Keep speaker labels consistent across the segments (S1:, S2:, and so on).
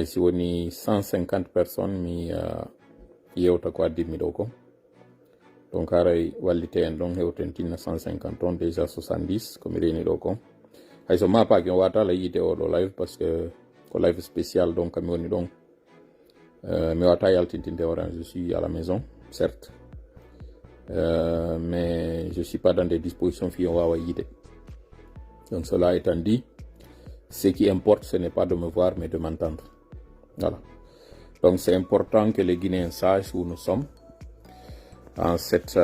S1: si woni 150 personnes mi yewta ko addimi ɗo ko. Donc aray wallite en ɗon hewten tinna 150 on déjà 70 ko mi reni ɗo ko. Hayso mapaki on wata la yide oɗo live parce que ko live spécial donc mi woni ɗon. Mi wata yaltintinde horan, je suis à la maison certes, mais je suis pas dans des dispositions fi on wawa yide. Donc cela étant dit, ce qui importe ce n'est pas de me voir mais de m'entendre. Voilà. Donc c'est important que les Guinéens sachent où nous sommes en cette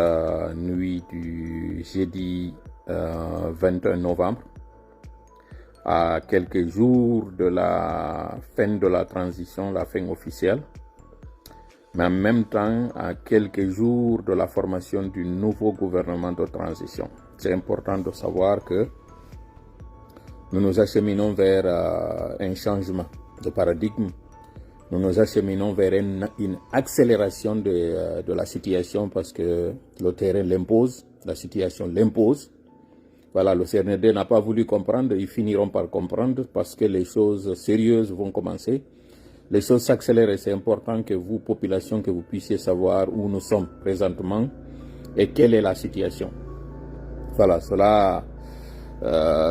S1: nuit du jeudi 21 novembre, à quelques jours de la fin de la transition, la fin officielle, mais en même temps à quelques jours de la formation du nouveau gouvernement de transition. C'est important de savoir que nous nous acheminons vers un changement de paradigme. Nous nous acheminons vers une accélération de la situation parce que le terrain l'impose, la situation l'impose. Voilà, le CNRD n'a pas voulu comprendre, ils finiront par comprendre parce que les choses sérieuses vont commencer. Les choses s'accélèrent et c'est important que vous, population, que vous puissiez savoir où nous sommes présentement et quelle est la situation. Voilà, cela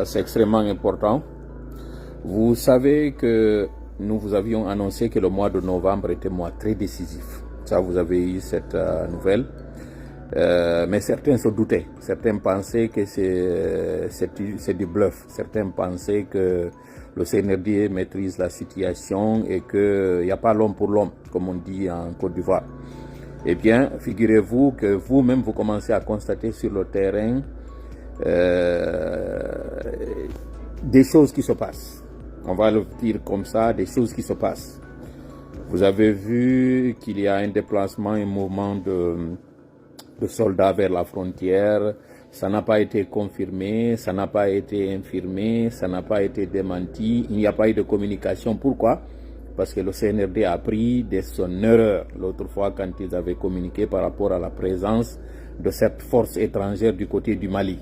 S1: c'est extrêmement important. Vous savez que nous vous avions annoncé que le mois de novembre était un mois très décisif. Ça, vous avez eu cette nouvelle. Mais certains se doutaient. Certains pensaient que c'est du bluff. Certains pensaient que le CNRD maîtrise la situation et qu'il n'y a pas l'homme pour l'homme, comme on dit en Côte d'Ivoire. Eh bien, figurez-vous que vous-même, vous commencez à constater sur le terrain des choses qui se passent. On va le dire comme ça, des choses qui se passent. Vous avez vu qu'il y a un déplacement, un mouvement de soldats vers la frontière. Ça n'a pas été confirmé, ça n'a pas été infirmé, ça n'a pas été démenti. Il n'y a pas eu de communication. Pourquoi? Parce que le CNRD a pris de son erreur l'autre fois quand ils avaient communiqué par rapport à la présence de cette force étrangère du côté du Mali.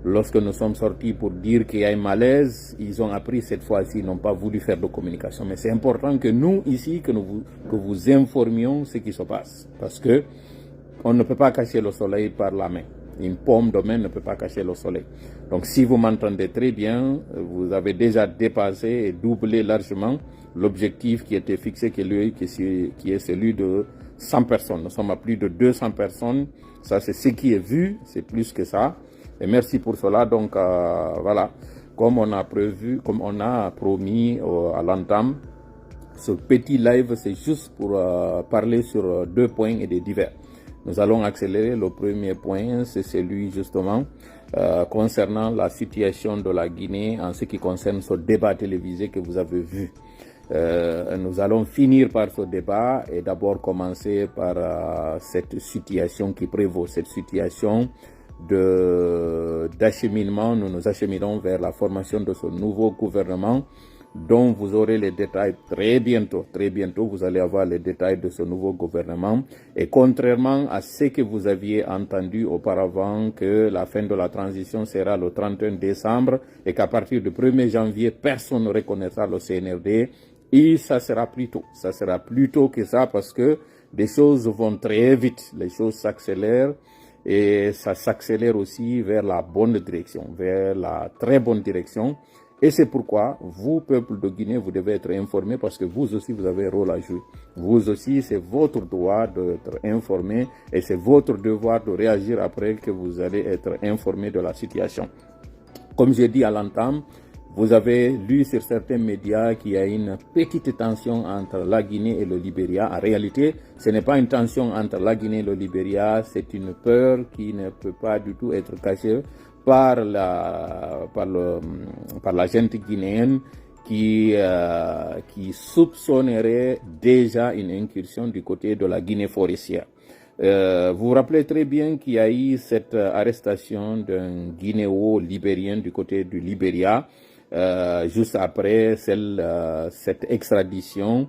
S1: Lorsque nous sommes sortis pour dire qu'il y a un malaise, ils ont appris cette fois-ci, ils n'ont pas voulu faire de communication. Mais c'est important que nous, ici, que vous informions ce qui se passe. Parce que on ne peut pas cacher le soleil par la main. Une pomme de main ne peut pas cacher le soleil. Donc si vous m'entendez très bien, vous avez déjà dépassé et doublé largement l'objectif qui était fixé, qui est celui de 100 personnes. Nous sommes à plus de 200 personnes. Ça, c'est ce qui est vu, c'est plus que ça. Et merci pour cela. Donc voilà, comme on a prévu, comme on a promis à l'entame, ce petit live, c'est juste pour parler sur 2 points et des divers. Nous allons accélérer. Le premier point, c'est celui justement concernant la situation de la Guinée en ce qui concerne ce débat télévisé que vous avez vu. Nous allons finir par ce débat et d'abord commencer par cette situation qui prévaut, cette situation d'acheminement. Nous nous acheminons vers la formation de ce nouveau gouvernement dont vous aurez les détails très bientôt. Très bientôt, vous allez avoir les détails de ce nouveau gouvernement. Et contrairement à ce que vous aviez entendu auparavant, que la fin de la transition sera le 31 décembre et qu'à partir du 1er janvier, personne ne reconnaîtra le CNRD, et ça sera plus tôt. Ça sera plus tôt que ça parce que les choses vont très vite. Les choses s'accélèrent. Et ça s'accélère aussi vers la bonne direction, vers la très bonne direction. Et c'est pourquoi, vous, peuple de Guinée, vous devez être informés parce que vous aussi, vous avez un rôle à jouer. Vous aussi, c'est votre droit d'être informé et c'est votre devoir de réagir après que vous allez être informé de la situation. Comme j'ai dit à l'entame, vous avez lu sur certains médias qu'il y a une petite tension entre la Guinée et le Libéria. En réalité, ce n'est pas une tension entre la Guinée et le Libéria, c'est une peur qui ne peut pas du tout être cachée par la gente guinéenne qui soupçonnerait déjà une incursion du côté de la Guinée forestière. Vous vous rappelez très bien qu'il y a eu cette arrestation d'un Guinéo libérien du côté du Libéria. Juste après cette extradition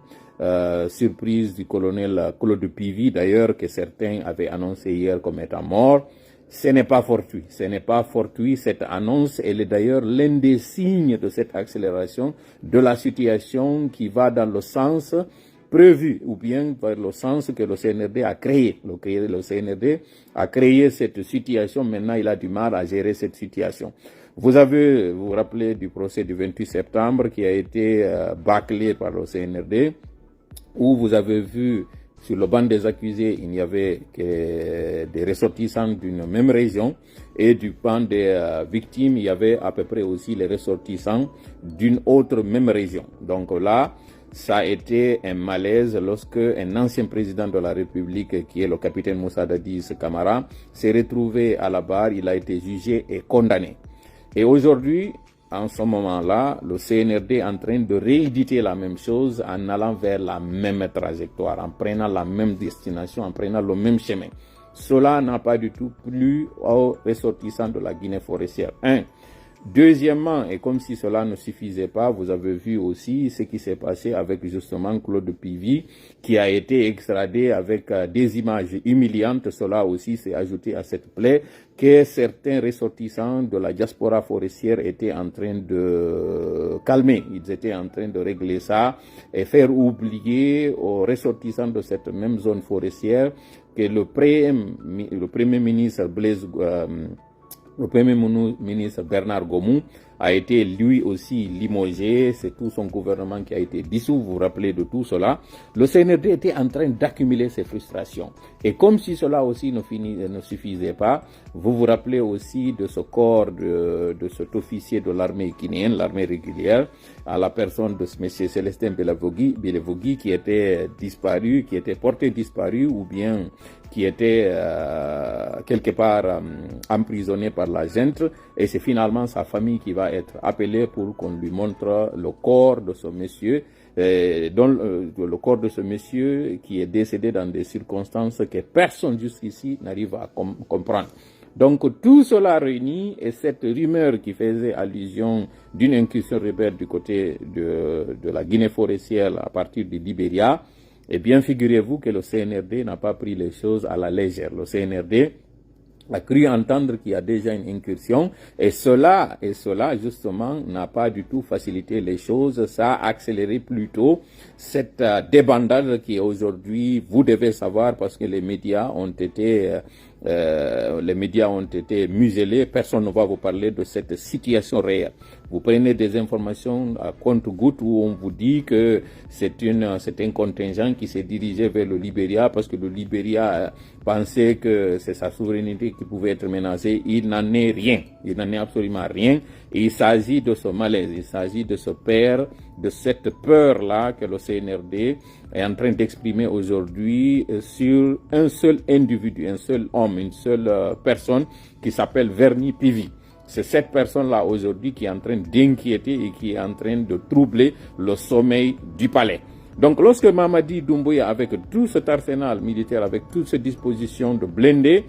S1: surprise du colonel Claude Pivy, d'ailleurs, que certains avaient annoncé hier comme étant mort. Ce n'est pas fortuit. Ce n'est pas fortuit. Cette annonce, elle est d'ailleurs l'un des signes de cette accélération de la situation qui va dans le sens prévu ou bien dans le sens que le CNRD a créé. Le CNRD a créé cette situation. Maintenant, il a du mal à gérer cette situation. Vous vous rappelez du procès du 28 septembre qui a été bâclé par le CNRD, où vous avez vu sur le banc des accusés, il n'y avait que des ressortissants d'une même région, et du banc des victimes, il y avait à peu près aussi les ressortissants d'une autre même région. Donc là, ça a été un malaise lorsque un ancien président de la République, qui est le capitaine Moussa Dadis Camara, s'est retrouvé à la barre. Il a été jugé et condamné. Et aujourd'hui, en ce moment-là, le CNRD est en train de rééditer la même chose en allant vers la même trajectoire, en prenant la même destination, en prenant le même chemin. Cela n'a pas du tout plu aux ressortissants de la Guinée forestière. Deuxièmement, et comme si cela ne suffisait pas, vous avez vu aussi ce qui s'est passé avec justement Claude Pivy, qui a été extradé avec des images humiliantes. Cela aussi s'est ajouté à cette plaie que certains ressortissants de la diaspora forestière étaient en train de calmer. Ils étaient en train de régler ça et faire oublier aux ressortissants de cette même zone forestière que le Premier ministre le Premier ministre Bernard Gomou a été lui aussi limogé, c'est tout son gouvernement qui a été dissous, vous vous rappelez de tout cela. Le CNRD était en train d'accumuler ses frustrations. Et comme si cela aussi ne suffisait pas, vous vous rappelez aussi de ce corps de cet officier de l'armée guinéenne, l'armée régulière, à la personne de ce monsieur Célestin Belevogui qui était disparu, qui était porté disparu ou bien qui était quelque part emprisonné par la junte, et c'est finalement sa famille qui va être appelée pour qu'on lui montre le corps de ce monsieur, le corps de ce monsieur qui est décédé dans des circonstances que personne jusqu'ici n'arrive à comprendre. Donc tout cela réuni, et cette rumeur qui faisait allusion d'une incursion rebelle du côté de la Guinée forestière à partir du Libéria, eh bien, figurez-vous que le CNRD n'a pas pris les choses à la légère. Le CNRD a cru entendre qu'il y a déjà une incursion, et cela justement n'a pas du tout facilité les choses. Ça a accéléré plutôt cette débandade qui aujourd'hui, vous devez savoir, parce que les médias ont été muselés. Personne ne va vous parler de cette situation réelle. Vous prenez des informations à compte-gouttes où on vous dit que c'est un contingent qui s'est dirigé vers le Libéria parce que le Libéria pensait que c'est sa souveraineté qui pouvait être menacée. Il n'en est rien. Il n'en est absolument rien. Et il s'agit de ce malaise. Il s'agit de cette peur-là que le CNRD est en train d'exprimer aujourd'hui sur un seul individu, un seul homme, une seule personne qui s'appelle Verny Pivy. C'est cette personne-là aujourd'hui qui est en train d'inquiéter et qui est en train de troubler le sommeil du palais. Donc lorsque Mamadi Doumbouya, avec tout cet arsenal militaire, avec toutes ces dispositions de blindés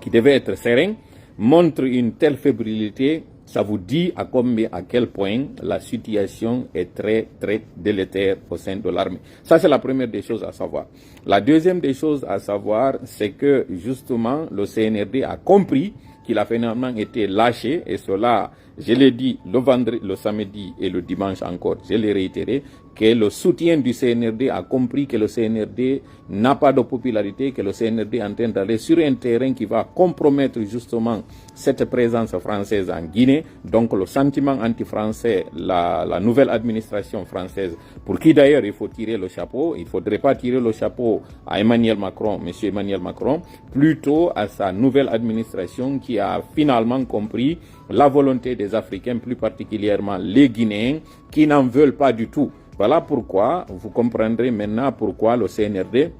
S1: qui devaient être sereins, montre une telle fébrilité, ça vous dit à quel point la situation est très, très délétère au sein de l'armée. Ça, c'est la première des choses à savoir. La deuxième des choses à savoir, c'est que justement, le CNRD a compris qu'il a finalement été lâché, et cela, je l'ai dit le vendredi, le samedi et le dimanche encore, je l'ai réitéré, que le soutien du CNRD a compris que le CNRD n'a pas de popularité, que le CNRD est en train d'aller sur un terrain qui va compromettre justement cette présence française en Guinée. Donc le sentiment anti-français, la nouvelle administration française, pour qui d'ailleurs il faut tirer le chapeau, il ne faudrait pas tirer le chapeau à Emmanuel Macron, monsieur Emmanuel Macron, plutôt à sa nouvelle administration qui a finalement compris la volonté des Africains, plus particulièrement les Guinéens, qui n'en veulent pas du tout. Voilà pourquoi, vous comprendrez maintenant pourquoi le CNRD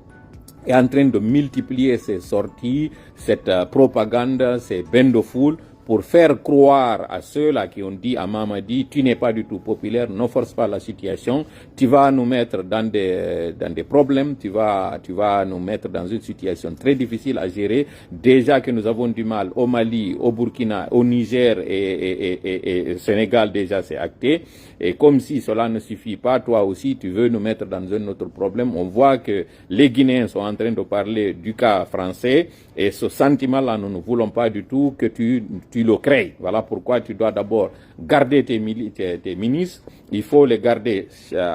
S1: est en train de multiplier ses sorties, cette propagande, ces bains de foule, pour faire croire à ceux-là qui ont dit à Mamadi, tu n'es pas du tout populaire, ne force pas la situation, tu vas nous mettre dans des problèmes, tu vas nous mettre dans une situation très difficile à gérer. Déjà que nous avons du mal au Mali, au Burkina, au Niger et au Sénégal, déjà c'est acté. Et comme si cela ne suffit pas, toi aussi, tu veux nous mettre dans un autre problème. On voit que les Guinéens sont en train de parler du cas français et ce sentiment-là, nous ne voulons pas du tout que tu le crées. Voilà pourquoi tu dois d'abord garder tes ministres. Il faut les garder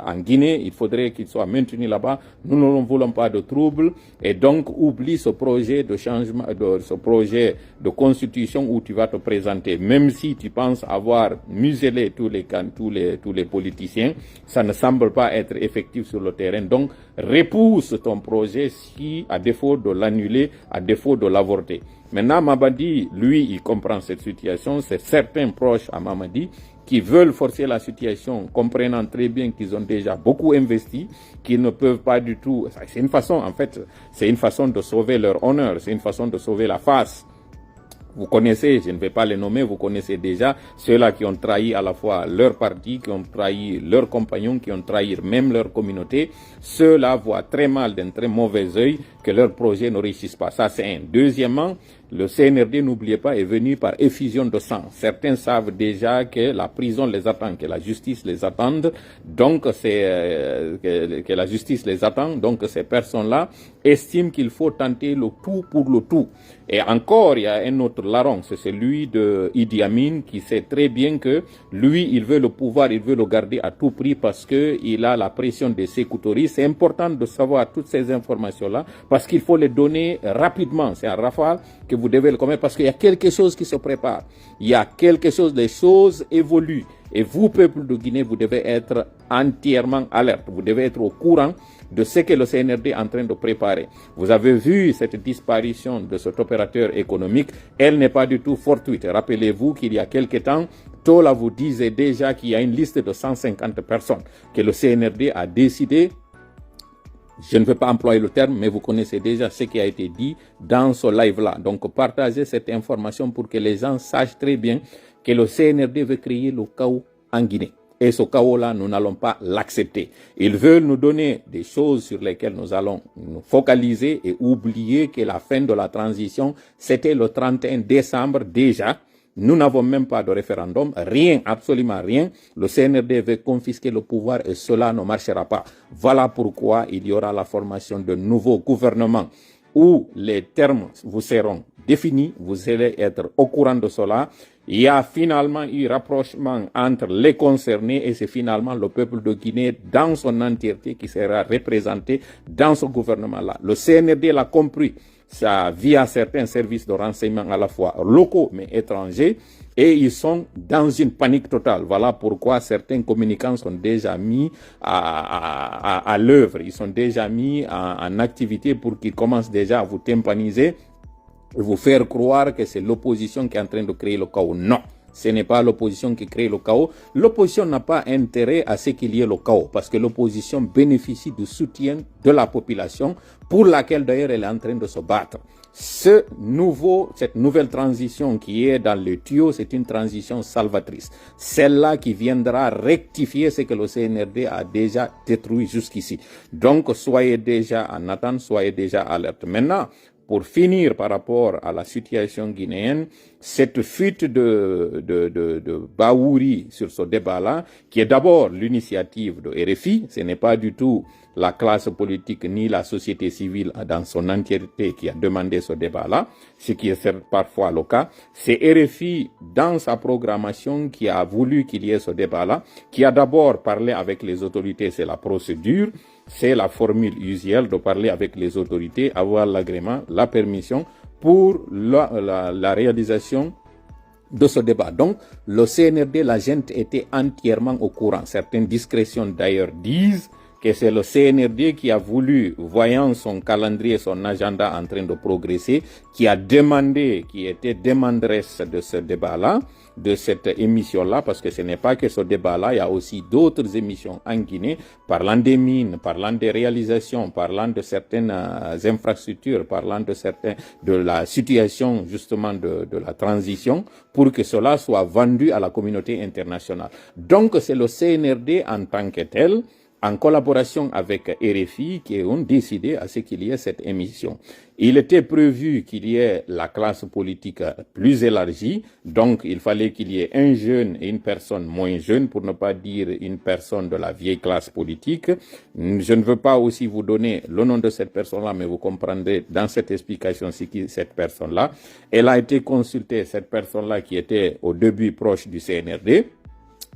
S1: en Guinée. Il faudrait qu'ils soient maintenus là-bas. Nous ne voulons pas de troubles. Et donc, oublie ce projet de changement, ce projet de constitution où tu vas te présenter. Même si tu penses avoir muselé tous les politiciens, ça ne semble pas être effectif sur le terrain. Donc, repousse ton projet si, à défaut de l'annuler, à défaut de l'avorter. Maintenant, Mamadi, lui, il comprend cette situation. C'est certains proches à Mamadi qui veulent forcer la situation, comprenant très bien qu'ils ont déjà beaucoup investi, qu'ils ne peuvent pas du tout. C'est une façon, en fait, c'est une façon de sauver leur honneur, c'est une façon de sauver la face. Vous connaissez, je ne vais pas les nommer, vous connaissez déjà ceux-là qui ont trahi à la fois leur parti, qui ont trahi leurs compagnons, qui ont trahi même leur communauté. Ceux-là voient très mal, d'un très mauvais œil, que leur projet ne réussisse pas. Ça, c'est un. Deuxièmement, le CNRD, n'oubliez pas, est venu par effusion de sang. Certains savent déjà que la prison les attend, que la justice les attend. Donc, que la justice les attend. Donc, ces personnes-là estiment qu'il faut tenter le tout pour le tout. Et encore, il y a un autre larron, c'est celui de Idi Amin, qui sait très bien que lui, il veut le pouvoir, il veut le garder à tout prix parce que il a la pression des Sékou Touré. C'est important de savoir toutes ces informations-là parce qu'il faut les donner rapidement. C'est un rafale que vous devez le connaître parce qu'il y a quelque chose qui se prépare. Il y a quelque chose, les choses évoluent. Et vous, peuple de Guinée, vous devez être entièrement alerte. Vous devez être au courant de ce que le CNRD est en train de préparer. Vous avez vu cette disparition de cet opérateur économique. Elle n'est pas du tout fortuite. Rappelez-vous qu'il y a quelque temps, Tola vous disait déjà qu'il y a une liste de 150 personnes que le CNRD a décidé. Je ne veux pas employer le terme, mais vous connaissez déjà ce qui a été dit dans ce live-là. Donc, partagez cette information pour que les gens sachent très bien que le CNRD veut créer le chaos en Guinée. Et ce chaos-là, nous n'allons pas l'accepter. Ils veulent nous donner des choses sur lesquelles nous allons nous focaliser et oublier que la fin de la transition, c'était le 31 décembre déjà. Nous n'avons même pas de référendum, rien, absolument rien. Le CNRD veut confisquer le pouvoir et cela ne marchera pas. Voilà pourquoi il y aura la formation de nouveaux gouvernements où les termes vous seront définis, vous allez être au courant de cela. Il y a finalement eu rapprochement entre les concernés et c'est finalement le peuple de Guinée dans son entièreté qui sera représenté dans ce gouvernement-là. Le CNRD l'a compris. Ça via certains services de renseignement à la fois locaux mais étrangers et ils sont dans une panique totale. Voilà pourquoi certains communicants sont déjà mis à l'œuvre, ils sont déjà mis en activité pour qu'ils commencent déjà à vous tympaniser et vous faire croire que c'est l'opposition qui est en train de créer le chaos. Non. Ce n'est pas l'opposition qui crée le chaos. L'opposition n'a pas intérêt à ce qu'il y ait le chaos parce que l'opposition bénéficie du soutien de la population pour laquelle d'ailleurs elle est en train de se battre. Cette nouvelle transition qui est dans le tuyau, c'est une transition salvatrice. Celle-là qui viendra rectifier ce que le CNRD a déjà détruit jusqu'ici. Donc soyez déjà en attente, soyez déjà alerte. Maintenant, pour finir par rapport à la situation guinéenne, cette fuite de Baouri sur ce débat-là, qui est d'abord l'initiative de RFI, ce n'est pas du tout la classe politique ni la société civile dans son entièreté qui a demandé ce débat-là, ce qui est parfois le cas. C'est RFI dans sa programmation qui a voulu qu'il y ait ce débat-là, qui a d'abord parlé avec les autorités, c'est la procédure, c'est la formule usuelle de parler avec les autorités, avoir l'agrément, la permission pour la réalisation de ce débat. Donc, le CNRD, la gente était entièrement au courant. Certaines discrétions d'ailleurs disent que c'est le CNRD qui a voulu, voyant son calendrier, son agenda en train de progresser, qui a demandé, qui était demanderesse de ce débat-là, de cette émission-là, parce que ce n'est pas que ce débat-là, il y a aussi d'autres émissions en Guinée, parlant des mines, parlant des réalisations, parlant de certaines infrastructures, parlant de la situation justement de la transition, pour que cela soit vendu à la communauté internationale. Donc c'est le CNRD en tant que tel en collaboration avec RFI, qui ont décidé à ce qu'il y ait cette émission. Il était prévu qu'il y ait la classe politique plus élargie, donc il fallait qu'il y ait un jeune et une personne moins jeune, pour ne pas dire une personne de la vieille classe politique. Je ne veux pas aussi vous donner le nom de cette personne-là, mais vous comprendrez dans cette explication c'est qui cette personne-là. Elle a été consultée, cette personne-là qui était au début proche du CNRD.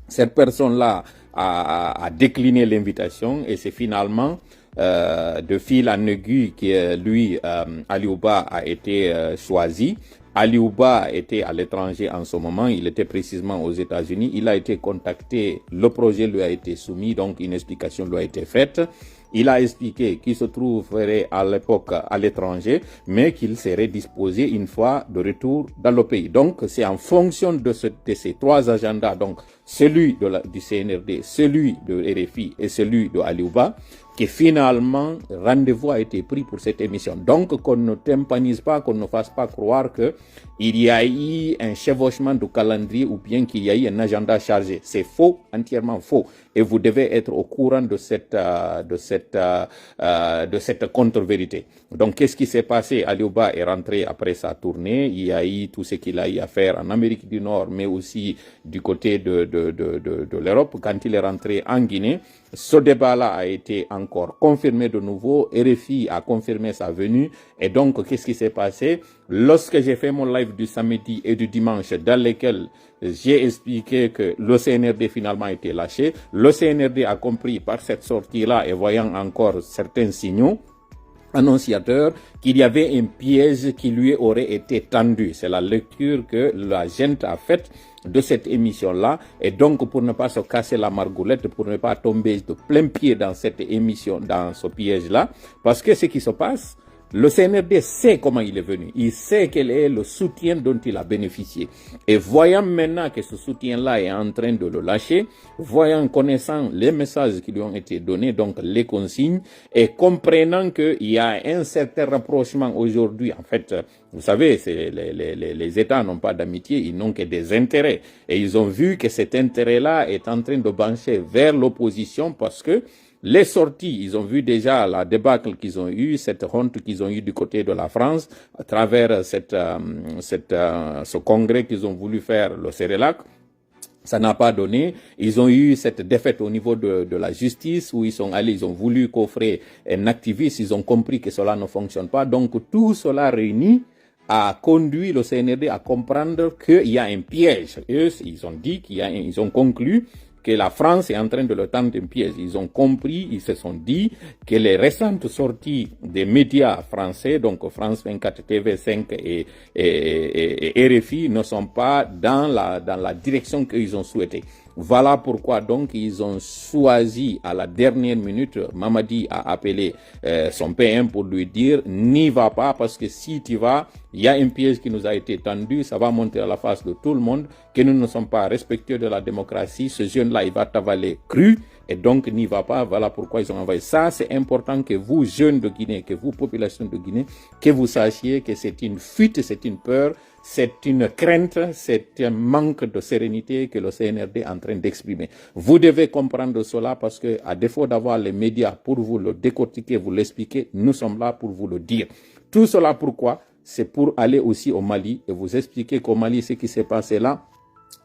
S1: Cette personne-là a décliné l'invitation et c'est finalement de fil en aiguille que lui, Aliouba, a été choisi. Aliouba était à l'étranger en ce moment, il était précisément aux États-Unis. Il a été contacté, le projet lui a été soumis, donc une explication lui a été faite. Il a expliqué qu'il se trouverait à l'époque à l'étranger, mais qu'il serait disposé une fois de retour dans le pays. Donc, c'est en fonction de ces trois agendas, donc celui du CNRD, celui de RFI et celui de Aliouba, que finalement, rendez-vous a été pris pour cette émission. Donc, qu'on ne tympanise pas, qu'on ne fasse pas croire que il y a eu un chevauchement de calendrier ou bien qu'il y a eu un agenda chargé. C'est faux, entièrement faux. Et vous devez être au courant de cette contre-vérité. Donc, qu'est-ce qui s'est passé? Aliouba est rentré après sa tournée. Il y a eu tout ce qu'il a eu à faire en Amérique du Nord, mais aussi du côté de l'Europe. Quand il est rentré en Guinée, ce débat-là a été encore confirmé de nouveau. RFI a confirmé sa venue. Et donc, qu'est-ce qui s'est passé? Lorsque j'ai fait mon live du samedi et du dimanche, dans lesquels j'ai expliqué que le CNRD finalement a été lâché, le CNRD a compris par cette sortie-là et voyant encore certains signaux annonciateurs qu'il y avait un piège qui lui aurait été tendu. C'est la lecture que la gente a faite de cette émission-là. Et donc, pour ne pas se casser la margoulette, pour ne pas tomber de plein pied dans cette émission, dans ce piège-là, parce que ce qui se passe, le CNRD sait comment il est venu. Il sait quel est le soutien dont il a bénéficié. Et voyant maintenant que ce soutien-là est en train de le lâcher, connaissant les messages qui lui ont été donnés, donc les consignes, et comprenant qu'il y a un certain rapprochement aujourd'hui, en fait, vous savez, les États n'ont pas d'amitié, ils n'ont que des intérêts. Et ils ont vu que cet intérêt-là est en train de pencher vers l'opposition parce que les sorties, ils ont vu déjà la débâcle qu'ils ont eue, cette honte qu'ils ont eue du côté de la France, à travers ce congrès qu'ils ont voulu faire, le CERELAC. Ça n'a pas donné. Ils ont eu cette défaite au niveau de la justice où ils sont allés, ils ont voulu coffrer un activiste, ils ont compris que cela ne fonctionne pas. Donc tout cela réuni a conduit le CNRD à comprendre qu'il y a un piège. Eux, ils ont dit ils ont conclu que la France est en train de le tendre un piège. Ils ont compris, ils se sont dit que les récentes sorties des médias français, donc France 24, TV5 et RFI, ne sont pas dans la direction qu'ils ont souhaité. Voilà pourquoi donc ils ont choisi à la dernière minute, Mamadi a appelé son PM pour lui dire n'y va pas parce que si tu vas, il y a un piège qui nous a été tendu, ça va monter à la face de tout le monde, que nous ne sommes pas respectueux de la démocratie, ce jeune-là il va t'avaler cru et donc n'y va pas. Voilà pourquoi ils ont envoyé ça. C'est important que vous jeunes de Guinée, que vous population de Guinée, que vous sachiez que c'est une fuite, c'est une peur, c'est une crainte, c'est un manque de sérénité que le CNRD est en train d'exprimer. Vous devez comprendre cela parce que, à défaut d'avoir les médias pour vous le décortiquer, vous l'expliquer, nous sommes là pour vous le dire. Tout cela pourquoi? C'est pour aller aussi au Mali et vous expliquer qu'au Mali, ce qui s'est passé là,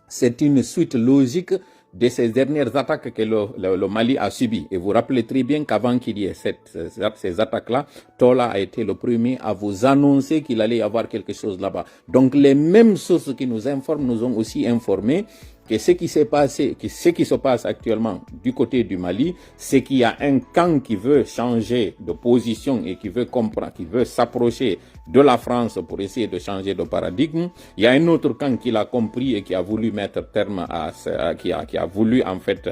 S1: c'est une suite logique de ces dernières attaques que le Mali a subies. Et vous rappelez très bien qu'avant qu'il y ait ces attaques-là, Tola a été le premier à vous annoncer qu'il allait y avoir quelque chose là-bas. Donc les mêmes sources qui nous informent nous ont aussi informé que ce qui s'est passé, que ce qui se passe actuellement du côté du Mali, c'est qu'il y a un camp qui veut changer de position et qui veut comprendre, qui veut s'approcher de la France pour essayer de changer de paradigme. Il y a un autre camp qui l'a compris et qui a voulu mettre terme à qui a voulu en fait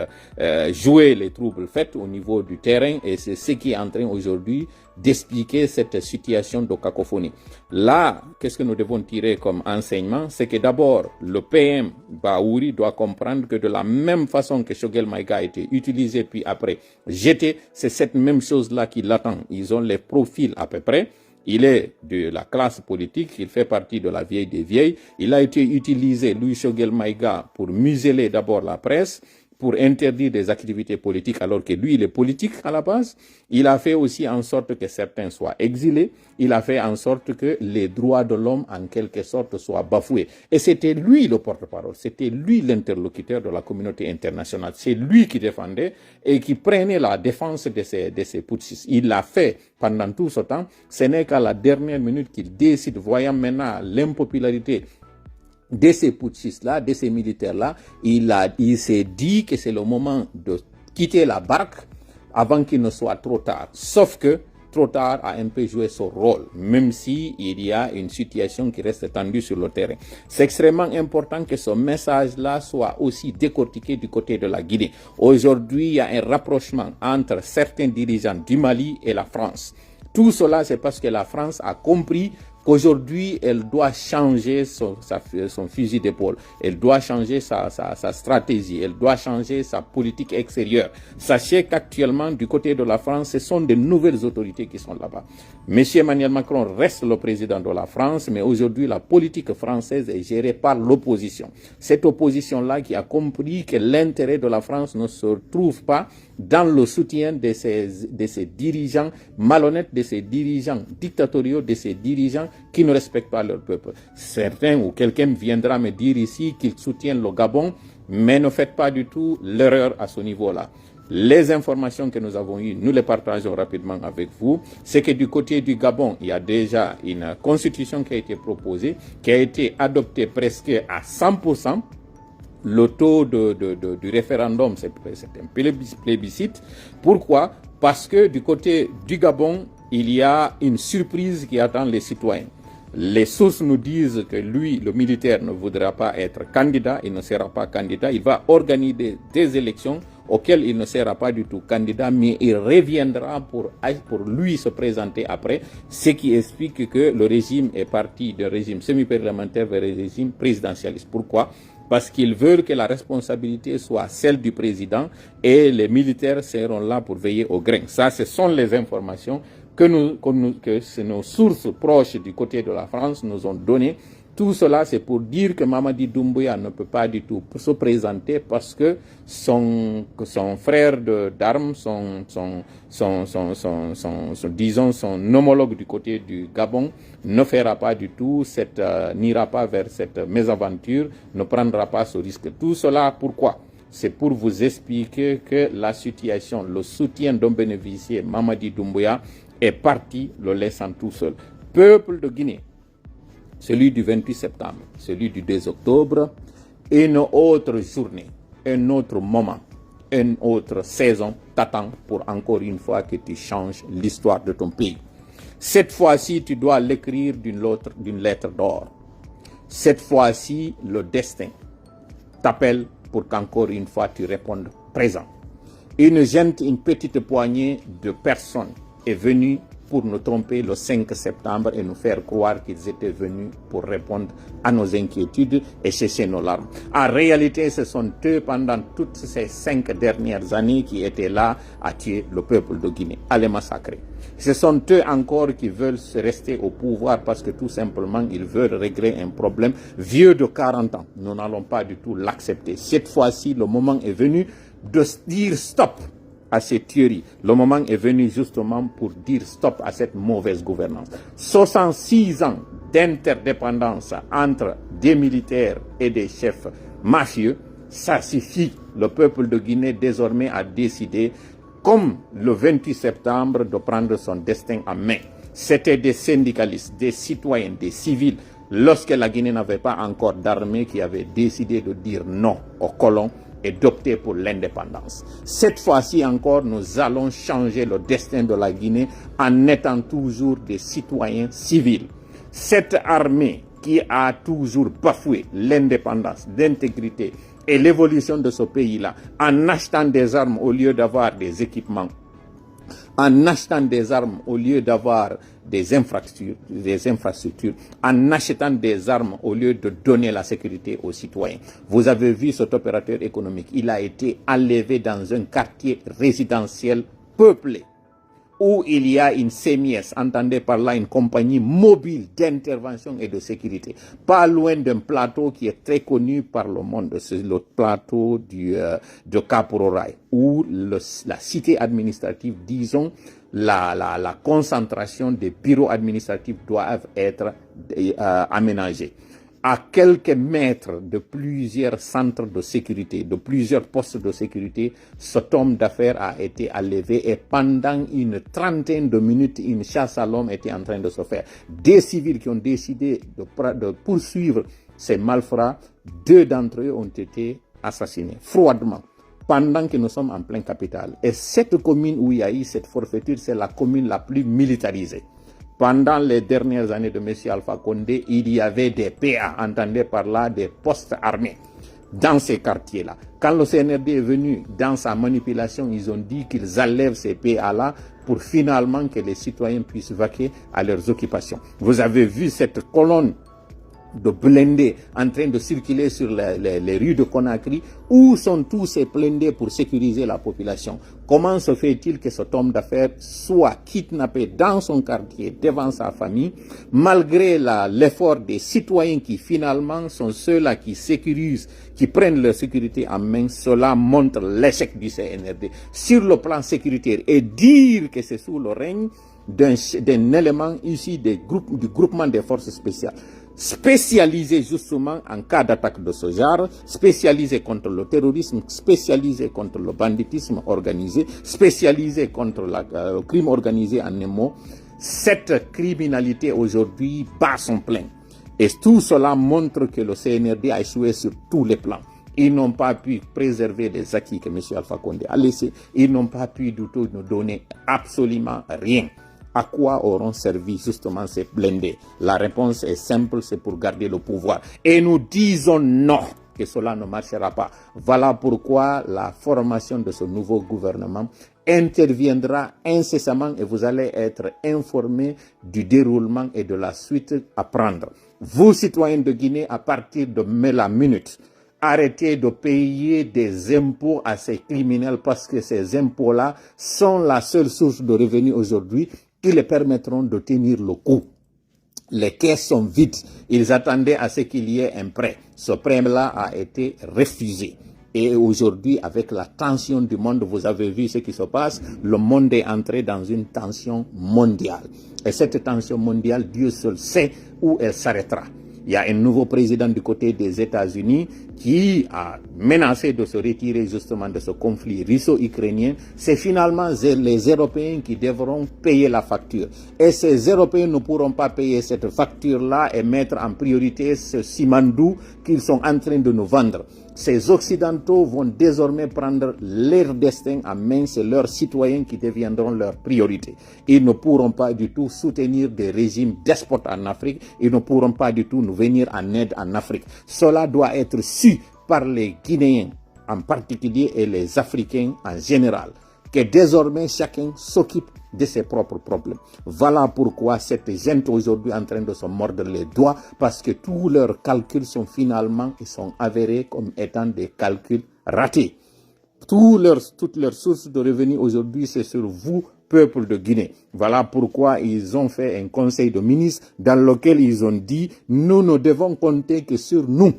S1: jouer les troubles faits au niveau du terrain et c'est ce qui est en train aujourd'hui d'expliquer cette situation de cacophonie. Là, qu'est-ce que nous devons tirer comme enseignement? C'est que d'abord, le PM Baouri doit comprendre que de la même façon que Choguel Maïga a été utilisé puis après jeté, c'est cette même chose-là qui l'attend. Ils ont les profils à peu près. Il est de la classe politique, il fait partie de la vieille des vieilles. Il a été utilisé, Louis Choguel Maïga, pour museler d'abord la presse. pour interdire des activités politiques alors que lui, il est politique à la base. Il a fait aussi en sorte que certains soient exilés. Il a fait en sorte que les droits de l'homme, en quelque sorte, soient bafoués. Et c'était lui le porte-parole. C'était lui l'interlocuteur de la communauté internationale. C'est lui qui défendait et qui prenait la défense de ces putschistes. Il l'a fait pendant tout ce temps. Ce n'est qu'à la dernière minute qu'il décide, voyant maintenant l'impopularité de ces putschistes-là, de ces militaires-là, il s'est dit que c'est le moment de quitter la barque avant qu'il ne soit trop tard. Sauf que trop tard a un peu joué son rôle, même si il y a une situation qui reste tendue sur le terrain. C'est extrêmement important que ce message-là soit aussi décortiqué du côté de la Guinée. Aujourd'hui, il y a un rapprochement entre certains dirigeants du Mali et la France. Tout cela, c'est parce que la France a compris qu'aujourd'hui, elle doit changer son fusil d'épaule. Elle doit changer sa stratégie. Elle doit changer sa politique extérieure. Sachez qu'actuellement, du côté de la France, ce sont de nouvelles autorités qui sont là-bas. Monsieur Emmanuel Macron reste le président de la France, mais aujourd'hui, la politique française est gérée par l'opposition. Cette opposition-là qui a compris que l'intérêt de la France ne se trouve pas dans le soutien de ces dirigeants malhonnêtes, de ces dirigeants dictatoriaux, de ces dirigeants qui ne respectent pas leur peuple. Certains ou quelqu'un viendra me dire ici qu'ils soutiennent le Gabon, mais ne faites pas du tout l'erreur à ce niveau-là. Les informations que nous avons eues, nous les partageons rapidement avec vous. C'est que du côté du Gabon, il y a déjà une constitution qui a été proposée, qui a été adoptée presque à 100%. Le taux du référendum, c'est un plébiscite. Pourquoi? Parce que du côté du Gabon, il y a une surprise qui attend les citoyens. Les sources nous disent que lui, le militaire, ne voudra pas être candidat, il ne sera pas candidat, il va organiser des élections auxquelles il ne sera pas du tout candidat, mais il reviendra pour lui se présenter après, ce qui explique que le régime est parti d'un régime semi-parlementaire vers un régime présidentialiste. Pourquoi? Parce qu'ils veulent que la responsabilité soit celle du président et les militaires seront là pour veiller au grain. Ça, ce sont les informations que nos sources proches du côté de la France nous ont données. Tout cela, c'est pour dire que Mamadi Doumbouya ne peut pas du tout se présenter parce que son frère d'armes, disons son homologue du côté du Gabon ne fera pas du tout n'ira pas vers cette mésaventure, ne prendra pas ce risque. Tout cela, pourquoi? C'est pour vous expliquer que la situation, le soutien dont bénéficiait Mamadi Doumbouya est parti, le laissant tout seul. Peuple de Guinée, celui du 28 septembre, celui du 2 octobre, une autre journée, un autre moment, une autre saison t'attend pour encore une fois que tu changes l'histoire de ton pays. Cette fois-ci, tu dois l'écrire d'une lettre d'or. Cette fois-ci, le destin t'appelle pour qu'encore une fois tu répondes présent. Une petite poignée de personnes est venue pour nous tromper le 5 septembre et nous faire croire qu'ils étaient venus pour répondre à nos inquiétudes et cesser nos larmes. En réalité, ce sont eux, pendant toutes ces 5 dernières années, qui étaient là à tuer le peuple de Guinée, à les massacrer. Ce sont eux encore qui veulent rester au pouvoir parce que tout simplement, ils veulent régler un problème vieux de 40 ans. Nous n'allons pas du tout l'accepter. Cette fois-ci, le moment est venu de dire stop à ces tueries. Le moment est venu justement pour dire stop à cette mauvaise gouvernance. 66 ans d'interdépendance entre des militaires et des chefs mafieux, ça suffit. Le peuple de Guinée désormais a décidé, comme le 28 septembre, de prendre son destin en main. C'était des syndicalistes, des citoyens, des civils, lorsque la Guinée n'avait pas encore d'armée, qui avaient décidé de dire non aux colons et d'opter pour l'indépendance. Cette fois-ci encore, nous allons changer le destin de la Guinée en étant toujours des citoyens civils. Cette armée qui a toujours bafoué l'indépendance, l'intégrité et l'évolution de ce pays-là, en achetant des armes au lieu d'avoir des équipements, en achetant des armes au lieu d'avoir des infrastructures, en achetant des armes au lieu de donner la sécurité aux citoyens. Vous avez vu cet opérateur économique, il a été enlevé dans un quartier résidentiel peuplé. où il y a une CMIS, entendez par là une compagnie mobile d'intervention et de sécurité, pas loin d'un plateau qui est très connu par le monde, c'est le plateau de Cap Rorail, où la cité administrative, disons, la concentration des bureaux administratifs doivent être aménagés. À quelques mètres de plusieurs centres de sécurité, de plusieurs postes de sécurité, cet homme d'affaires a été enlevé et pendant une trentaine de minutes, une chasse à l'homme était en train de se faire. Des civils qui ont décidé de poursuivre ces malfrats, 2 d'entre eux ont été assassinés froidement pendant que nous sommes en pleine capitale. Et cette commune où il y a eu cette forfaiture, c'est la commune la plus militarisée. Pendant les dernières années de M. Alpha Condé, il y avait des PA, entendez par là des postes armés dans ces quartiers-là. Quand le CNRD est venu dans sa manipulation, ils ont dit qu'ils enlèvent ces PA-là pour finalement que les citoyens puissent vaquer à leurs occupations. Vous avez vu cette colonne de blindés en train de circuler sur les rues de Conakry. Où sont tous ces blindés pour sécuriser la population? Comment se fait-il que cet homme d'affaires soit kidnappé dans son quartier devant sa famille, malgré l'effort des citoyens qui finalement sont ceux-là qui sécurisent, qui prennent leur sécurité en main? Cela montre l'échec du CNRD sur le plan sécuritaire. Et dire que c'est sous le règne d'un élément issu du groupement des forces spéciales, spécialisé justement en cas d'attaque de ce genre, spécialisé contre le terrorisme, spécialisé contre le banditisme organisé, spécialisé contre le crime organisé en un mot. Cette criminalité aujourd'hui bat son plein. Et tout cela montre que le CNRD a échoué sur tous les plans. Ils n'ont pas pu préserver les acquis que M. Alpha Condé a laissés. Ils n'ont pas pu du tout nous donner absolument rien. À quoi auront servi justement ces blindés? La réponse est simple, c'est pour garder le pouvoir. Et nous disons non, que cela ne marchera pas. Voilà pourquoi la formation de ce nouveau gouvernement interviendra incessamment et vous allez être informés du déroulement et de la suite à prendre. Vous, citoyens de Guinée, à partir de la minute, arrêtez de payer des impôts à ces criminels parce que ces impôts-là sont la seule source de revenus aujourd'hui qui les permettront de tenir le coup. Les caisses sont vides. Ils attendaient à ce qu'il y ait un prêt. Ce prêt-là a été refusé. Et aujourd'hui, avec la tension du monde, vous avez vu ce qui se passe. Le monde est entré dans une tension mondiale. Et cette tension mondiale, Dieu seul sait où elle s'arrêtera. Il y a un nouveau président du côté des États-Unis qui a menacé de se retirer justement de ce conflit russo-ukrainien. C'est finalement les Européens qui devront payer la facture. Et ces Européens ne pourront pas payer cette facture-là et mettre en priorité ce simandou qu'ils sont en train de nous vendre. Ces Occidentaux vont désormais prendre leur destin en main, c'est leurs citoyens qui deviendront leur priorité. Ils ne pourront pas du tout soutenir des régimes despotes en Afrique, ils ne pourront pas du tout nous venir en aide en Afrique. Cela doit être su par les Guinéens en particulier et les Africains en général, que désormais chacun s'occupe de ses propres problèmes. Voilà pourquoi cette gente aujourd'hui est en train de se mordre les doigts, parce que tous leurs calculs sont finalement, ils sont avérés comme étant des calculs ratés. Toutes leurs sources de revenus aujourd'hui, c'est sur vous, peuple de Guinée. Voilà pourquoi ils ont fait un conseil de ministres dans lequel ils ont dit, nous ne devons compter que sur nous.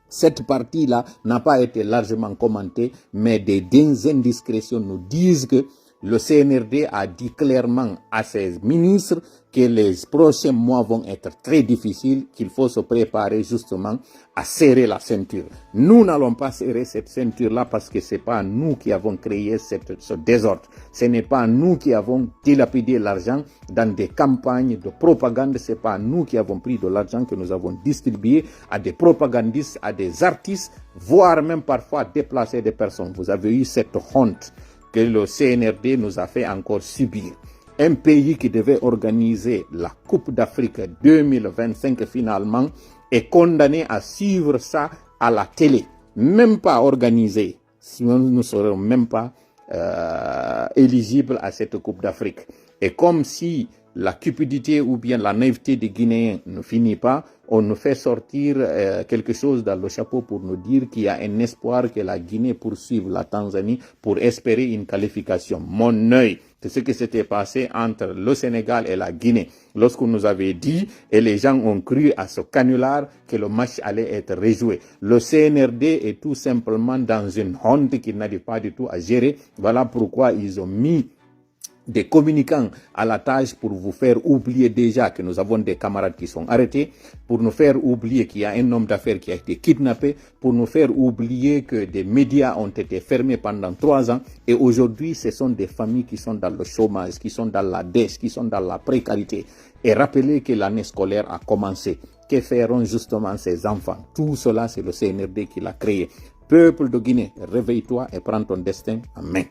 S1: Cette partie-là n'a pas été largement commentée, mais des indiscrétions nous disent que le CNRD a dit clairement à ses ministres que les prochains mois vont être très difficiles, qu'il faut se préparer justement à serrer la ceinture. Nous n'allons pas serrer cette ceinture-là parce que ce n'est pas nous qui avons créé ce désordre. Ce n'est pas nous qui avons dilapidé l'argent dans des campagnes de propagande. Ce n'est pas nous qui avons pris de l'argent que nous avons distribué à des propagandistes, à des artistes, voire même parfois déplacer des personnes. Vous avez eu cette honte que le CNRD nous a fait encore subir. Un pays qui devait organiser la Coupe d'Afrique 2025 finalement est condamné à suivre ça à la télé. Même pas organisé. Sinon, nous ne serons même pas éligibles à cette Coupe d'Afrique. Et comme si la cupidité ou bien la naïveté des Guinéens ne finit pas, on nous fait sortir quelque chose dans le chapeau pour nous dire qu'il y a un espoir que la Guinée poursuive la Tanzanie pour espérer une qualification. Mon œil C'est ce qui s'était passé entre le Sénégal et la Guinée. Lorsqu'on nous avait dit, et les gens ont cru à ce canular, que le match allait être rejoué. Le CNRD est tout simplement dans une honte qu'il n'arrive pas du tout à gérer. Voilà pourquoi ils ont mis des communicants à la tâche pour vous faire oublier déjà que nous avons des camarades qui sont arrêtés, pour nous faire oublier qu'il y a un homme d'affaires qui a été kidnappé, pour nous faire oublier que des médias ont été fermés pendant 3 ans. Et aujourd'hui, ce sont des familles qui sont dans le chômage, qui sont dans la dèche, qui sont dans la précarité. Et rappelez que l'année scolaire a commencé. Que feront justement ces enfants? Tout cela, c'est le CNRD qui l'a créé. Peuple de Guinée, réveille-toi et prends ton destin en main.